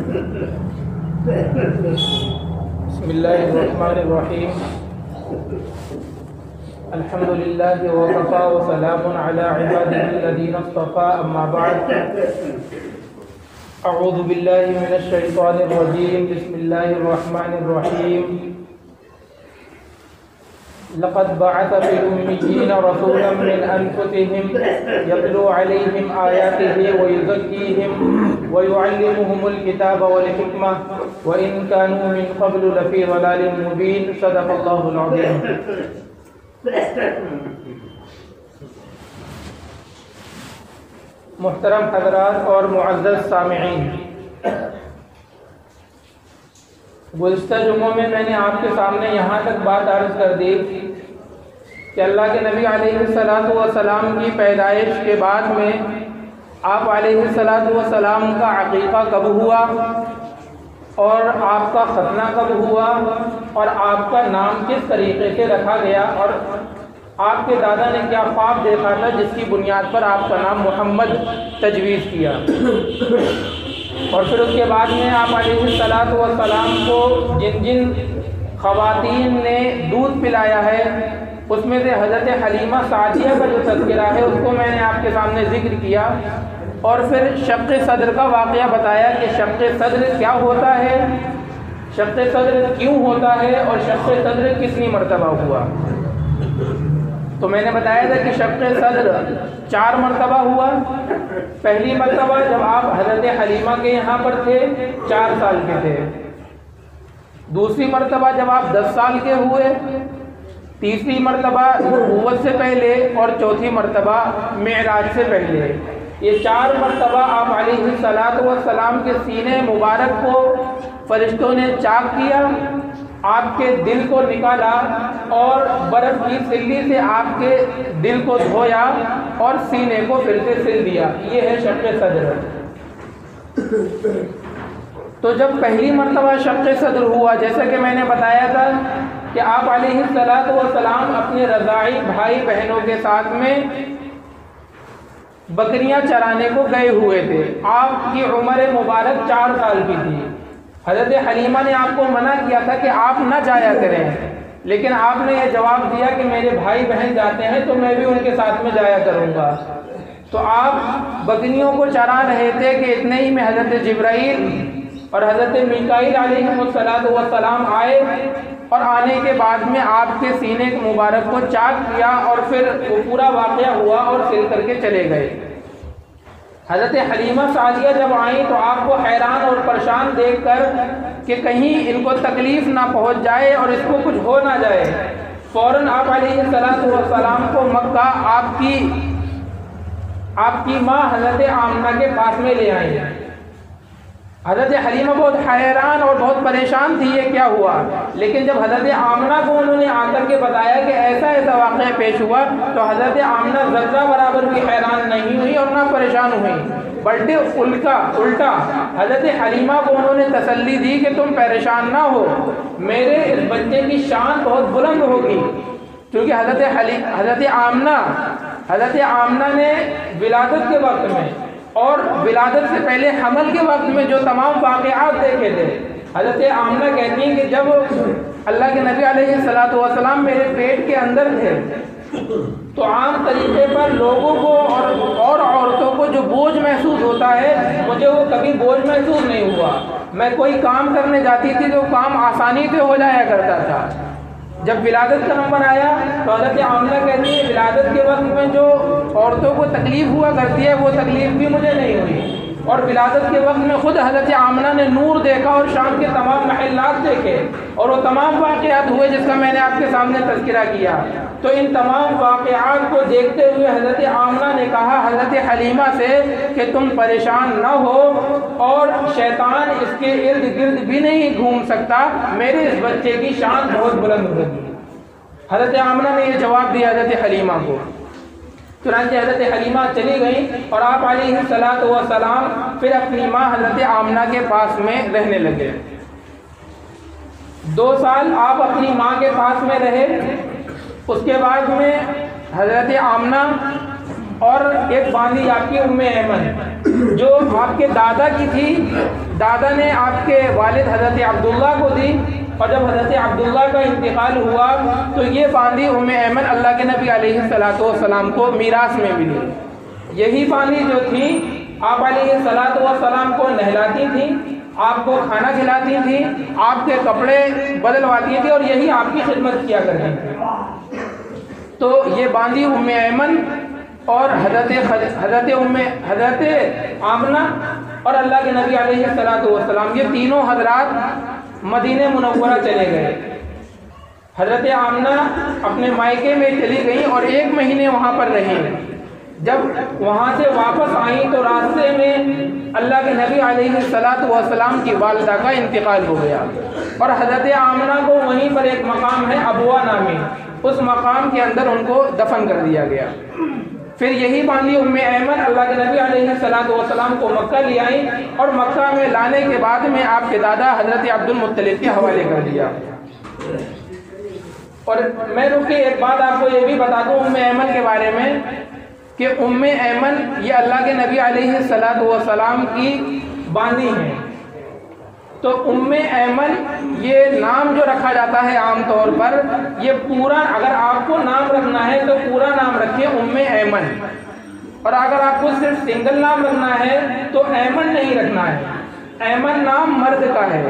بسم اللہ الرحمن الرحیم الحمد للہ وکفی وسلام علی عبادہ الذین اصطفی اما بعد اعوذ باللہ من الشیطان الرجیم بسم اللہ الرحمن الرحیم لقد بعث في الأميين رسولا من أنفسهم يتلو عليهم آياته ويزكيهم ويعلمهم الكتاب والحكمة وإن كانوا من قبل لفي ضلال مبين صدق الله العظيم. محترم حضرات اور معزز سامعین، گزشتہ جمعوں میں نے آپ کے سامنے یہاں تک بات عرض کر دی کہ اللہ کے نبی علیہ السلام کی پیدائش کے بعد میں آپ علیہ السلام کا عقیقہ کب ہوا اور آپ کا ختنہ کب ہوا اور آپ کا نام کس طریقے سے رکھا گیا اور آپ کے دادا نے کیا خواب دیکھا تھا جس کی بنیاد پر آپ کا نام محمد تجویز کیا. اور پھر اس کے بعد میں آپ علیہ السلام کو جن جن خواتین نے دودھ پلایا ہے اس میں سے حضرت حلیمہ سعدیہ کا جو تذکرہ ہے اس کو میں نے آپ کے سامنے ذکر کیا، اور پھر شق صدر کا واقعہ بتایا کہ شق صدر کیا ہوتا ہے، شق صدر کیوں ہوتا ہے اور شق صدر کتنی مرتبہ ہوا. تو میں نے بتایا تھا کہ شق صدر 4 مرتبہ ہوا. پہلی مرتبہ جب آپ حضرت حلیمہ کے یہاں پر تھے 4 سال کے تھے، دوسری مرتبہ جب آپ 10 سال کے ہوئے، تیسری مرتبہ نبوت سے پہلے اور چوتھی مرتبہ معراج سے پہلے. یہ 4 مرتبہ آپ علیہ السلام کے سینے مبارک کو فرشتوں نے چاک کیا، آپ کے دل کو نکالا اور برف کی سلی سے آپ کے دل کو دھویا اور سینے کو پھر سے سل دیا. یہ ہے شق صدر. تو جب پہلی مرتبہ شق صدر ہوا، جیسا کہ میں نے بتایا تھا کہ آپ علیہ السلام اپنے رضاعی بھائی بہنوں کے ساتھ میں بکریاں چرانے کو گئے ہوئے تھے. آپ کی عمر مبارک 4 سال کی تھی. حضرت حلیمہ نے آپ کو منع کیا تھا کہ آپ نہ جایا کریں، لیکن آپ نے یہ جواب دیا کہ میرے بھائی بہن جاتے ہیں تو میں بھی ان کے ساتھ میں جایا کروں گا. تو آپ بکریوں کو چرا رہے تھے کہ اتنے ہی میں حضرت جبرائیل اور حضرت میکائیل علیہ السلام آئے، اور آنے کے بعد میں آپ کے سینے مبارک کو چاک کیا اور پھر وہ پورا واقعہ ہوا اور سل کر کے چلے گئے. حضرت حلیمہ سعدیہ جب آئیں تو آپ کو حیران اور پریشان دیکھ کر کہ کہیں ان کو تکلیف نہ پہنچ جائے اور اس کو کچھ ہو نہ جائے، فوراً آپ علیہ السلام کو مکہ آپ کی ماں حضرت آمنہ کے پاس میں لے آئیں. حضرت حلیمہ بہت حیران اور بہت پریشان تھی یہ کیا ہوا، لیکن جب حضرت آمنہ کو انہوں نے آ کر کے بتایا کہ ایسا واقعہ پیش ہوا تو حضرت آمنہ ذرہ برابر بھی حیران نہیں ہوئی اور نہ پریشان ہوئی، بلکہ الٹا حضرت حلیمہ کو انہوں نے تسلی دی کہ تم پریشان نہ ہو، میرے اس بچے کی شان بہت بلند ہوگی. کیونکہ حضرت آمنہ نے ولادت کے وقت میں اور ولادت سے پہلے حمل کے وقت میں جو تمام واقعات دیکھے تھے، حضرت آمنہ کہتی ہیں کہ جب اللہ کے نبی علیہ السلام میرے پیٹ کے اندر تھے تو عام طریقے پر لوگوں کو اور عورتوں کو جو بوجھ محسوس ہوتا ہے مجھے وہ کبھی بوجھ محسوس نہیں ہوا. میں کوئی کام کرنے جاتی تھی تو کام آسانی سے ہو جایا کرتا تھا. جب ولادت کا نمبر آیا تو حضرت آمنہ کہتی ہے ولادت کے وقت میں جو عورتوں کو تکلیف ہوا کرتی ہے وہ تکلیف بھی مجھے نہیں ہوئی، اور ولادت کے وقت میں خود حضرت آمنہ نے نور دیکھا اور شام کے تمام محلات دیکھے اور وہ تمام واقعات ہوئے جس کا میں نے آپ کے سامنے تذکرہ کیا. تو ان تمام واقعات کو دیکھتے ہوئے حضرت آمنہ نے کہا حضرت حلیمہ سے کہ تم پریشان نہ ہو اور شیطان اس کے ارد گرد بھی نہیں گھوم سکتا، میرے اس بچے کی شان بہت بلند ہوگی. حضرت آمنہ نے یہ جواب دیا حضرت حلیمہ کو. چنانچہ حضرت حلیمہ چلی گئیں اور آپ علیہ السلام پھر اپنی ماں حضرت آمنہ کے پاس میں رہنے لگے. 2 سال آپ اپنی ماں کے پاس میں رہے. اس کے بعد میں حضرت آمنہ اور ایک باندھی آپ کی ام ایمن جو آپ کے دادا کی تھی، دادا نے آپ کے والد حضرت عبداللہ کو دی، اور جب حضرت عبداللہ کا انتقال ہوا تو یہ باندھی ام ایمن اللہ کے نبی علیہ السلام کو میراث میں ملی۔ یہی باندھی جو تھی آپ علیہ السلام کو نہلاتی تھی، آپ کو کھانا کھلاتی تھی، آپ کے کپڑے بدلواتی تھی، اور یہی آپ کی خدمت کیا کرتی تھی۔ تو یہ باندھی ام ایمن اور حضرت آمنہ اور اللہ کے نبی علیہ السلام، یہ تینوں حضرات مدینہ منورہ چلے گئے۔ حضرت آمنہ اپنے مائکے میں چلی گئیں اور 1 مہینے وہاں پر رہیں۔ جب وہاں سے واپس آئیں تو راستے میں اللہ کے نبی علیہ السلام کی والدہ کا انتقال ہو گیا، اور حضرت آمنہ کو وہیں پر ایک مقام ہے ابوا نامی، اس مقام کے اندر ان کو دفن کر دیا گیا۔ پھر یہی باندھی ام ایمن اللہ کے نبی علیہ السلام کو مکہ لے آئیں، اور مکہ میں لانے کے بعد میں آپ کے دادا حضرت عبد المطلب کے حوالے کر دیا۔ اور میں رک کے ایک بات آپ کو یہ بھی بتا دوں ام ایمن کے بارے میں کہ ام ایمن یہ اللہ کے نبی علیہ السلام کی باندھی ہیں۔ تو ام ایمن یہ نام جو رکھا جاتا ہے عام طور پر، یہ پورا اگر آپ کو نام رکھنا ہے تو پورا نام رکھیے ام ایمن، اور اگر آپ کو صرف سنگل نام رکھنا ہے تو ایمن نہیں رکھنا ہے، ایمن نام مرد کا ہے۔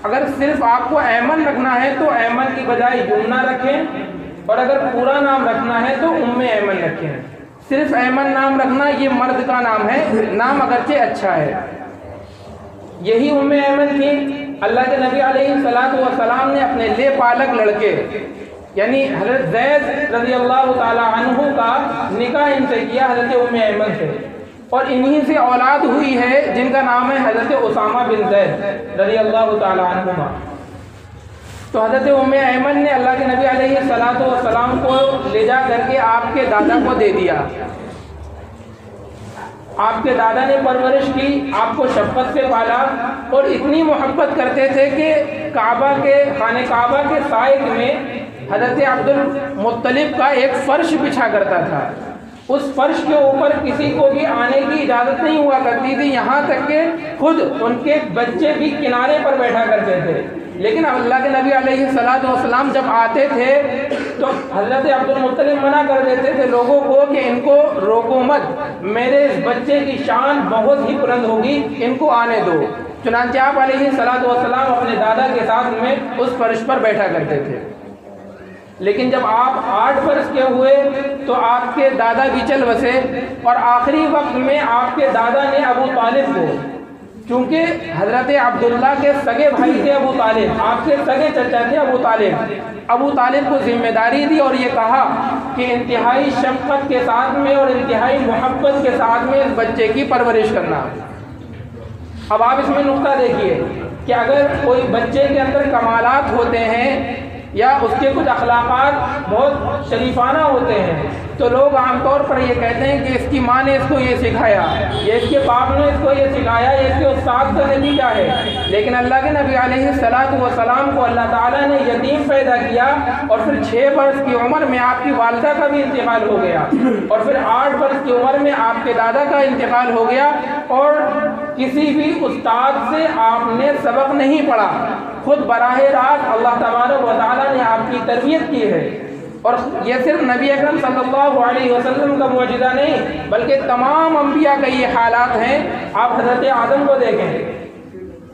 اگر صرف آپ کو ایمن رکھنا ہے تو ایمن کی بجائے یمنا رکھیں، اور اگر پورا نام رکھنا ہے تو ام ایمن رکھیں۔ صرف ایمن نام رکھنا یہ مرد کا نام ہے، نام اگرچہ اچھا ہے۔ یہی ام ایمن تھی اللہ کے نبی علیہ السلام نے اپنے لے پالک لڑکے یعنی حضرت زید رضی اللہ تعالی عنہ کا نکاح ان سے کیا، حضرت ام ایمن سے، اور انہی سے اولاد ہوئی ہے جن کا نام ہے حضرت اسامہ بن زید رضی اللہ تعالی عنہما۔ تو حضرت ام ایمن نے اللہ کے نبی علیہ السلام کو لے جا کر کے آپ کے دادا کو دے دیا۔ آپ کے دادا نے پرورش کی، آپ کو شفقت سے پالا، اور اتنی محبت کرتے تھے کہ خانہ کعبہ کے سائق میں حضرت عبد المطلب کا ایک فرش بچھا کرتا تھا۔ اس فرش کے اوپر کسی کو بھی آنے کی اجازت نہیں ہوا کرتی تھی، یہاں تک کہ خود ان کے بچے بھی کنارے پر بیٹھا کرتے تھے۔ لیکن اللہ کے نبی علیہ السلام جب آتے تھے تو حضرت عبد المطلب منع کر دیتے تھے لوگوں کو کہ ان کو روکو مت، میرے اس بچے کی شان بہت ہی بلند ہوگی، ان کو آنے دو۔ چنانچہ آپ علیہ السلام اپنے دادا کے ساتھ میں اس فرش پر بیٹھا کرتے تھے۔ لیکن جب آپ 8 برس کے ہوئے تو آپ کے دادا بھی چل بسے، اور آخری وقت میں آپ کے دادا نے ابو طالب کو، چونکہ حضرت عبداللہ کے سگے بھائی تھے ابو طالب، آپ کے سگے چچا تھے ابو طالب کو ذمہ داری دی اور یہ کہا کہ انتہائی شفقت کے ساتھ میں اور انتہائی محبت کے ساتھ میں اس بچے کی پرورش کرنا۔ اب آپ اس میں نقطہ دیکھیے کہ اگر کوئی بچے کے اندر کمالات ہوتے ہیں یا اس کے کچھ اخلاقات بہت شریفانہ ہوتے ہیں تو لوگ عام طور پر یہ کہتے ہیں کہ اس کی ماں نے اس کو یہ سکھایا، یا اس کے باپ نے اس کو یہ سکھایا، یا اس کے استاد کا نتیجہ ہے۔ لیکن اللہ کے نبی علیہ السلام کو اللہ تعالیٰ نے یتیم پیدا کیا، اور پھر 6 برس کی عمر میں آپ کی والدہ کا بھی انتقال ہو گیا، اور پھر 8 برس کی عمر میں آپ کے دادا کا انتقال ہو گیا، اور کسی بھی استاد سے آپ نے سبق نہیں پڑھا، خود براہ راست اللہ تبارک و تعالیٰ نے آپ کی تربیت کی ہے۔ اور یہ صرف نبی اکرم صلی اللہ علیہ وسلم کا معجزہ نہیں بلکہ تمام انبیاء کا یہ حالات ہیں۔ آپ حضرت آدم کو دیکھیں،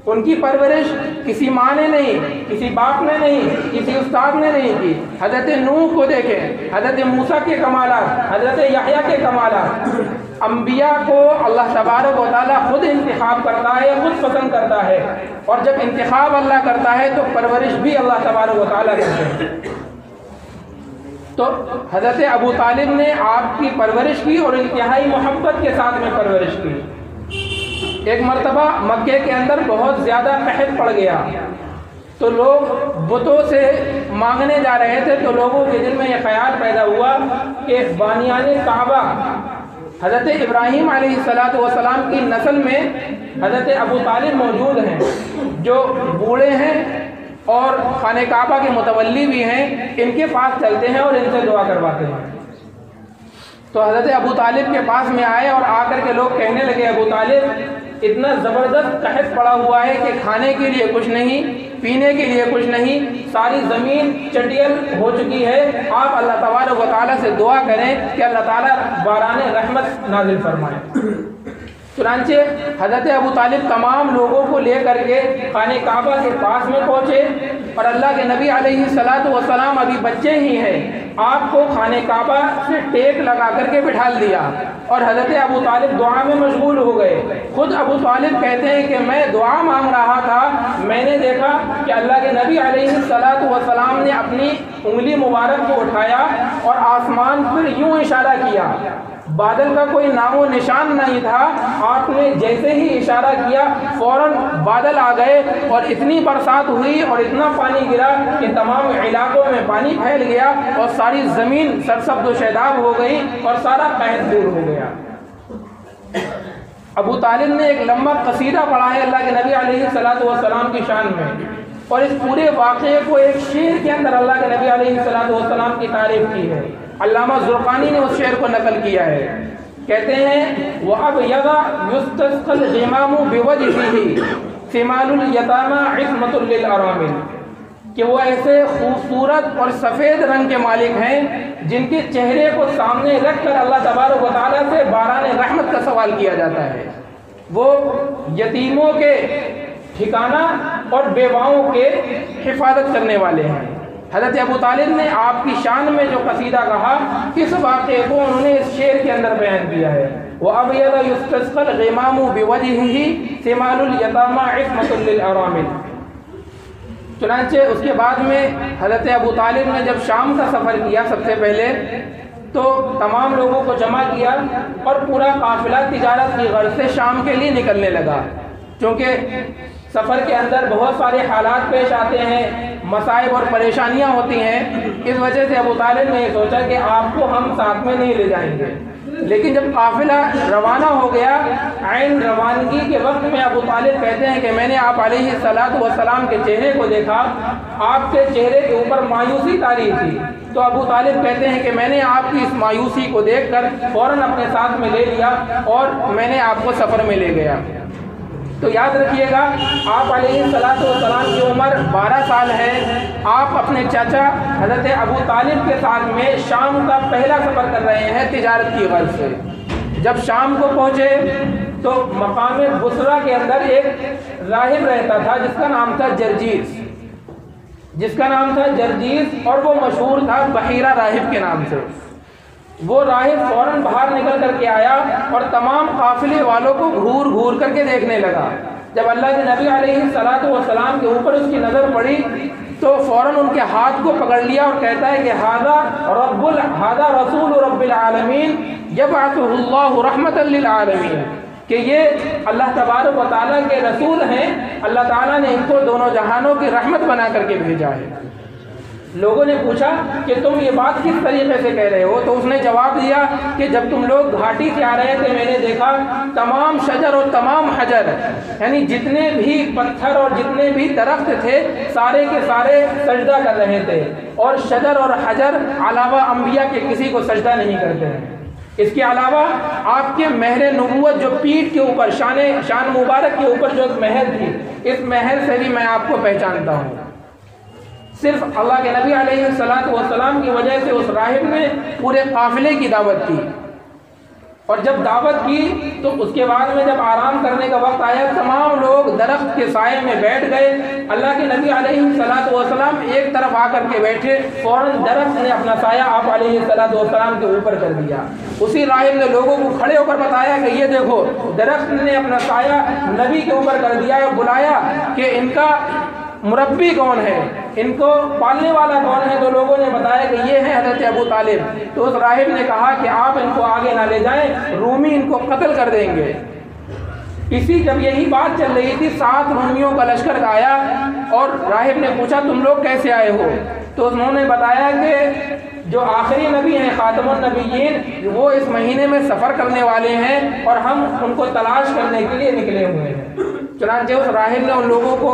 ان کی پرورش کسی ماں نے نہیں، کسی باپ نے نہیں، کسی استاد نے نہیں کی۔ حضرت نوح کو دیکھیں، حضرت موسیٰ کے کمالات، حضرت یحییٰ کے کمالات۔ انبیاء کو اللہ تبارک و تعالیٰ خود انتخاب کرتا ہے، خود پسند کرتا ہے، اور جب انتخاب اللہ کرتا ہے تو پرورش بھی اللہ تبارک و تعالیٰ کرتے ہیں۔ تو حضرت ابو طالب نے آپ کی پرورش کی اور انتہائی محبت کے ساتھ میں پرورش کی۔ ایک مرتبہ مکے کے اندر بہت زیادہ قحط پڑ گیا تو لوگ بتوں سے مانگنے جا رہے تھے، تو لوگوں کے دل میں یہ خیال پیدا ہوا کہ بانیان کعبہ حضرت ابراہیم علیہ السلام کی نسل میں حضرت ابو طالب موجود ہیں، جو بوڑھے ہیں اور خانہ کعبہ کے متولی بھی ہیں، ان کے پاس چلتے ہیں اور ان سے دعا کرواتے ہیں۔ تو حضرت ابو طالب کے پاس میں آئے اور آ کر کے لوگ کہنے لگے ابو طالب اتنا زبردست قحط پڑا ہوا ہے کہ کھانے کے لیے کچھ نہیں، پینے کے لیے کچھ نہیں، ساری زمین چٹیل ہو چکی ہے، آپ اللہ تبارک و تعالیٰ سے دعا کریں کہ اللہ تعالیٰ باران رحمت نازل فرمائے۔ چنانچہ حضرت ابو طالب تمام لوگوں کو لے کر کے خانہ کعبہ کے پاس میں پہنچے، اور اللہ کے نبی علیہ الصلوۃ والسلام ابھی بچے ہی ہیں، آپ کو خانہ کعبہ سے ٹیک لگا کر کے بٹھا دیا، اور حضرت ابو طالب دعا میں مشغول ہو گئے۔ خود ابو طالب کہتے ہیں کہ میں دعا مانگ رہا تھا، میں نے دیکھا کہ اللہ کے نبی علیہ الصلوۃ والسلام نے اپنی انگلی مبارک کو اٹھایا اور آسمان پر یوں اشارہ کیا، بادل کا کوئی نام و نشان نہیں تھا، آپ نے جیسے ہی اشارہ کیا فوراً بادل آ گئے اور اتنی برسات ہوئی اور اتنا پانی گرا کہ تمام علاقوں میں پانی پھیل گیا اور ساری زمین سرسبز و شاداب ہو گئی اور سارا قحط دور ہو گیا۔ ابو طالب نے ایک لمبا قصیدہ پڑھا ہے اللہ کے نبی علیہ الصلوۃ والسلام کی شان میں، اور اس پورے واقعے کو ایک شعر کے اندر اللہ کے نبی علیہ الصلوۃ والسلام کی تعریف کی ہے۔ علامہ زرقانی نے اس شعر کو نقل کیا ہے، کہتے ہیں وَأَبْيَضَ يُسْتَسْقَى الْغِمَامُ بِوَجْهِهِ ثِمَالُ الْيَتَامَى عِصْمَةٌ لِلْأَرَامِلِ، کہ وہ ایسے خوبصورت اور سفید رنگ کے مالک ہیں جن کے چہرے کو سامنے رکھ کر اللہ تبارک و تعالیٰ سے باران رحمت کا سوال کیا جاتا ہے۔ وہ یتیموں کے ٹھکانہ اور بیواؤں کے حفاظت کرنے والے ہیں۔ حضرت ابو طالب نے آپ کی شان میں جو قصیدہ کہا، اس واقعے کو انہوں نے اس شعر کے اندر بیان کیا ہے، وَأَبْيَضَ يُسْتَسْقَى الْغِمَامُ بِوَجْهِهِ ثِمَالُ الْيَتَامَى عِصْمَةٌ لِلْأَرَامِلِ۔ چنانچہ اس کے بعد میں حضرت ابو طالب نے جب شام کا سفر کیا سب سے پہلے، تو تمام لوگوں کو جمع کیا اور پورا قافلہ تجارت کی غرض سے شام کے لیے نکلنے لگا۔ چونکہ سفر کے اندر بہت سارے حالات پیش آتے ہیں، مصائب اور پریشانیاں ہوتی ہیں، اس وجہ سے ابو طالب نے یہ سوچا کہ آپ کو ہم ساتھ میں نہیں لے جائیں گے۔ لیکن جب قافلہ روانہ ہو گیا، عین روانگی کے وقت میں ابو طالب کہتے ہیں کہ میں نے آپ علیہ الصلوۃ والسلام کے چہرے کو دیکھا، آپ کے چہرے کے اوپر مایوسی طاری تھی، تو ابو طالب کہتے ہیں کہ میں نے آپ کی اس مایوسی کو دیکھ کر فوراً اپنے ساتھ میں لے لیا اور میں نے آپ کو سفر میں لے گیا۔ تو یاد رکھیے گا، آپ علیہ الصلوۃ والسلام کی عمر 12 سال ہے، آپ اپنے چاچا حضرت ابو طالب کے ساتھ میں شام کا پہلا سفر کر رہے ہیں تجارت کی غرض سے۔ جب شام کو پہنچے تو مقام بصرہ کے اندر ایک راہب رہتا تھا جس کا نام تھا جرجیس، اور وہ مشہور تھا بحیرہ راہب کے نام سے۔ وہ راہب فوراً باہر نکل کر کے آیا اور تمام قافلے والوں کو گھور گھور کر کے دیکھنے لگا۔ جب اللہ کے نبی علیہ الصلوۃ والسلام کے اوپر اس کی نظر پڑی تو فوراً ان کے ہاتھ کو پکڑ لیا اور کہتا ہے کہ ھذا رسول رب العالمین یبعثہ اللہ رحمۃ للعالمین، کہ یہ اللہ تبارک و تعالیٰ کے رسول ہیں، اللہ تعالیٰ نے ان کو دونوں جہانوں کی رحمت بنا کر کے بھیجا ہے۔ لوگوں نے پوچھا کہ تم یہ بات کس طریقے سے کہہ رہے ہو؟ تو اس نے جواب دیا کہ جب تم لوگ گھاٹی سے آ رہے تھے میں نے دیکھا تمام شجر اور تمام حجر، یعنی جتنے بھی پتھر اور جتنے بھی درخت تھے سارے کے سارے سجدہ کر رہے تھے، اور شجر اور حجر علاوہ انبیاء کے کسی کو سجدہ نہیں کرتے ہیں۔ اس کے علاوہ آپ کے مہر نبوت جو پیٹھ کے اوپر شان مبارک کے اوپر جو ایک مہر تھی، اس مہر سے بھی میں آپ کو پہچانتا ہوں۔ صرف اللہ کے نبی علیہ الصلوۃ والسلام کی وجہ سے اس راہب نے پورے قافلے کی دعوت کی، اور جب دعوت کی تو اس کے بعد میں جب آرام کرنے کا وقت آیا تمام لوگ درخت کے سائے میں بیٹھ گئے۔ اللہ کے نبی علیہ الصلوۃ والسلام ایک طرف آ کر کے بیٹھے، فوراً درخت نے اپنا سایہ آپ علیہ الصلوۃ والسلام کے اوپر کر دیا۔ اسی راہب نے لوگوں کو کھڑے ہو کر بتایا کہ یہ دیکھو درخت نے اپنا سایہ نبی کے اوپر کر دیا، اور بلایا کہ ان کا مربی کون ہے، ان کو پالنے والا کون ہے؟ تو لوگوں نے بتایا کہ یہ ہے حضرت ابو طالب۔ تو اس راہب نے کہا کہ آپ ان کو آگے نہ لے جائیں، رومی ان کو قتل کر دیں گے۔ جب یہی بات چل رہی تھی 7 رومیوں کا لشکر آیا اور راہب نے پوچھا تم لوگ کیسے آئے ہو؟ تو انہوں نے بتایا کہ جو آخری نبی ہیں خاتم النبیین وہ اس مہینے میں سفر کرنے والے ہیں اور ہم ان کو تلاش کرنے کے لیے نکلے ہوئے ہیں۔ چنانچہ اس راہب نے ان لوگوں کو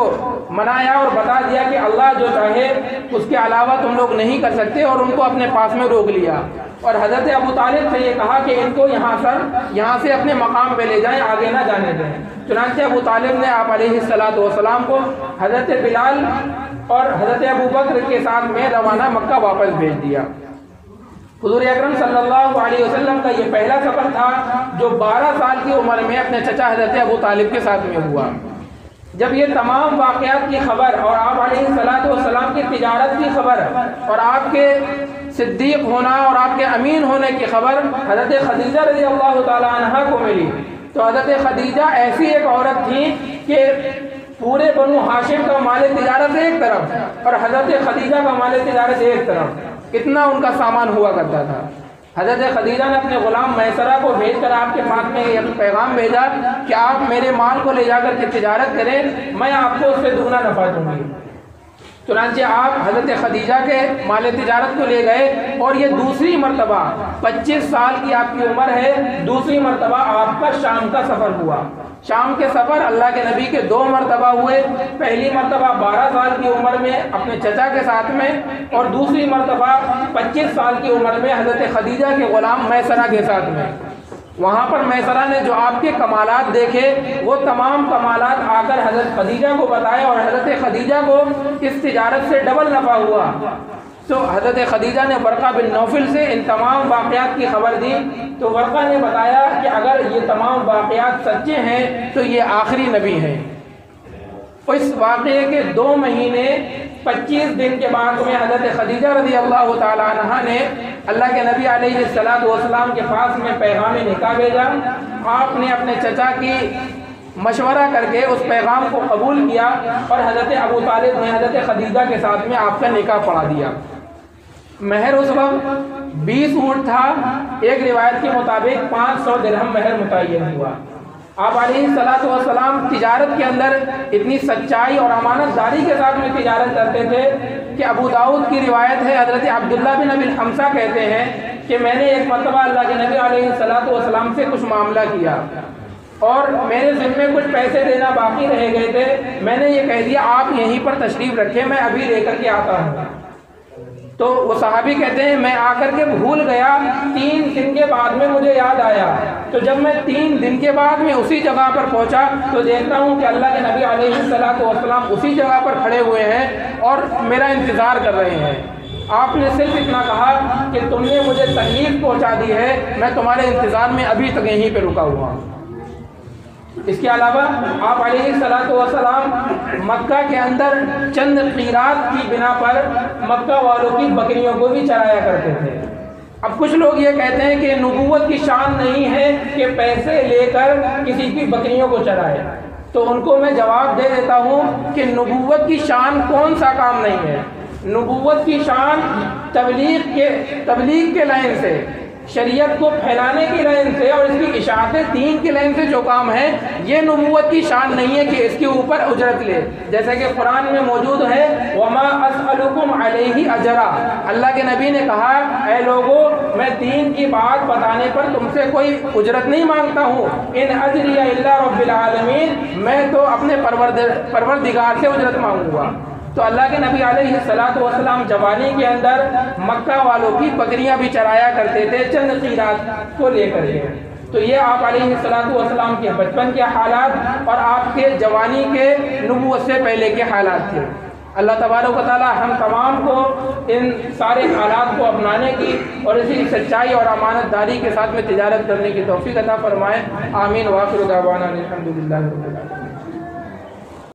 منایا اور بتا دیا کہ اللہ جو چاہے اس کے علاوہ تم لوگ نہیں کر سکتے، اور ان کو اپنے پاس میں روک لیا۔ اور حضرت ابو طالب سے یہ کہا کہ ان کو یہاں سے اپنے مقام پہ لے جائیں، آگے نہ جانے دیں۔ چنانچہ ابو طالب نے آپ علیہ السلام کو حضرت بلال اور حضرت ابو بکر کے ساتھ میں روانہ مکہ واپس بھیج دیا۔ حضور اکرم صلی اللہ علیہ وسلم کا یہ پہلا سفر تھا جو 12 سال کی عمر میں اپنے چچا حضرت ابو طالب کے ساتھ میں ہوا۔ جب یہ تمام واقعات کی خبر اور آپ علیہ السلام کی تجارت کی خبر اور آپ کے صدیق ہونا اور آپ کے امین ہونے کی خبر حضرت خدیجہ رضی اللہ تعالی عنہ کو ملی تو حضرت خدیجہ ایسی ایک عورت تھی کہ پورے بنو ہاشم کا مال تجارت ایک طرف اور حضرت خدیجہ کا مال تجارت ایک طرف، اتنا ان کا سامان ہوا کرتا تھا۔ حضرت خدیجہ نے اپنے غلام میسرہ کو بھیج کر آپ کے پاس میں یہ پیغام بھیجا کہ آپ میرے مال کو لے جا کر کے تجارت کریں، میں آپ کو اس سے دگنا نفع دوں گی۔ چنانچہ آپ حضرت خدیجہ کے مال تجارت کو لے گئے اور یہ دوسری مرتبہ 25 سال کی آپ کی عمر ہے، دوسری مرتبہ آپ کا شام کا سفر ہوا۔ شام کے سفر اللہ کے نبی کے 2 مرتبہ ہوئے، پہلی مرتبہ 12 سال کی عمر میں اپنے چچا کے ساتھ میں اور دوسری مرتبہ 25 سال کی عمر میں حضرت خدیجہ کے غلام میسرہ کے ساتھ میں۔ وہاں پر میسرہ نے جو آپ کے کمالات دیکھے وہ تمام کمالات آ کر حضرت خدیجہ کو بتائے اور حضرت خدیجہ کو اس تجارت سے ڈبل نفع ہوا۔ تو حضرت خدیجہ نے ورقہ بن نوفل سے ان تمام واقعات کی خبر دی تو ورقہ نے بتایا کہ اگر یہ تمام واقعات سچے ہیں تو یہ آخری نبی ہیں۔ اس واقعے کے 2 مہینے 25 دن کے بعد میں حضرت خدیجہ رضی اللہ تعالی عنہ نے اللہ کے نبی علیہ السلام کے پاس میں پیغام نکاح بھیجا۔ آپ نے اپنے چچا کی مشورہ کر کے اس پیغام کو قبول کیا اور حضرت ابو طالب نے حضرت خدیجہ کے ساتھ میں آپ کا نکاح پڑھا دیا۔ مہر اس وقت 20 اونٹ تھا، ایک روایت کے مطابق 500 درہم مہر متعین ہوا۔ آپ علیہ السلام تجارت کے اندر اتنی سچائی اور امانت داری کے ساتھ میں تجارت کرتے تھے کہ ابو داؤد کی روایت ہے، حضرت عبداللہ بن ابی الحمصہ کہتے ہیں کہ میں نے ایک مرتبہ اللہ کے نبی علیہ السلام سے کچھ معاملہ کیا اور میرے ذمے کچھ پیسے دینا باقی رہ گئے تھے، میں نے یہ کہہ دیا آپ یہیں پر تشریف رکھیں، میں ابھی لے کر کے آتا ہوں۔ تو وہ صحابی کہتے ہیں میں آ کر کے بھول گیا، 3 دن کے بعد میں مجھے یاد آیا، تو جب میں 3 دن کے بعد میں اسی جگہ پر پہنچا تو دیکھتا ہوں کہ اللہ کے نبی علیہ السلام اسی جگہ پر کھڑے ہوئے ہیں اور میرا انتظار کر رہے ہیں۔ آپ نے صرف اتنا کہا کہ تم نے مجھے تکلیف پہنچا دی ہے، میں تمہارے انتظار میں ابھی تک یہیں پہ رکا ہوا ہوں۔ اس کے علاوہ آپ علیہ السلام مکہ کے اندر چند قیرات کی بنا پر مکہ والوں کی بکریوں کو بھی چرایا کرتے تھے۔ اب کچھ لوگ یہ کہتے ہیں کہ نبوت کی شان نہیں ہے کہ پیسے لے کر کسی کی بکریوں کو چرائے، تو ان کو میں جواب دے دیتا ہوں کہ نبوت کی شان کون سا کام نہیں ہے۔ نبوت کی شان تبلیغ کے لائن سے، شریعت کو پھیلانے کی لائن سے اور اس کی اشاعت دین کی لائن سے جو کام ہے، یہ نبوت کی شان نہیں ہے کہ اس کے اوپر اجرت لے، جیسا کہ قرآن میں موجود ہے وَمَا أَسْأَلُكُمْ عَلَيْهِ أَجْرًا۔ اللہ کے نبی نے کہا اے لوگوں میں دین کی بات بتانے پر تم سے کوئی اجرت نہیں مانگتا ہوں، ان اجریہ الا رب العالمین، میں تو اپنے پروردگار سے اجرت مانگوں گا۔ تو اللہ کے نبی علیہ السلام جوانی کے اندر مکہ والوں کی بکریاں بھی چرایا کرتے تھے چند قیرات کو لے کر کے۔ تو یہ آپ علیہ السلام کے بچپن کے حالات اور آپ کے جوانی کے نبوت سے پہلے کے حالات تھے۔ اللہ تبارک و تعالی ہم تمام کو ان سارے حالات کو اپنانے کی اور اسی سچائی اور امانت داری کے ساتھ میں تجارت کرنے کی توفیق عطا فرمائے۔ آمین۔ وآخر دعوانا الحمدللہ رب العالمین۔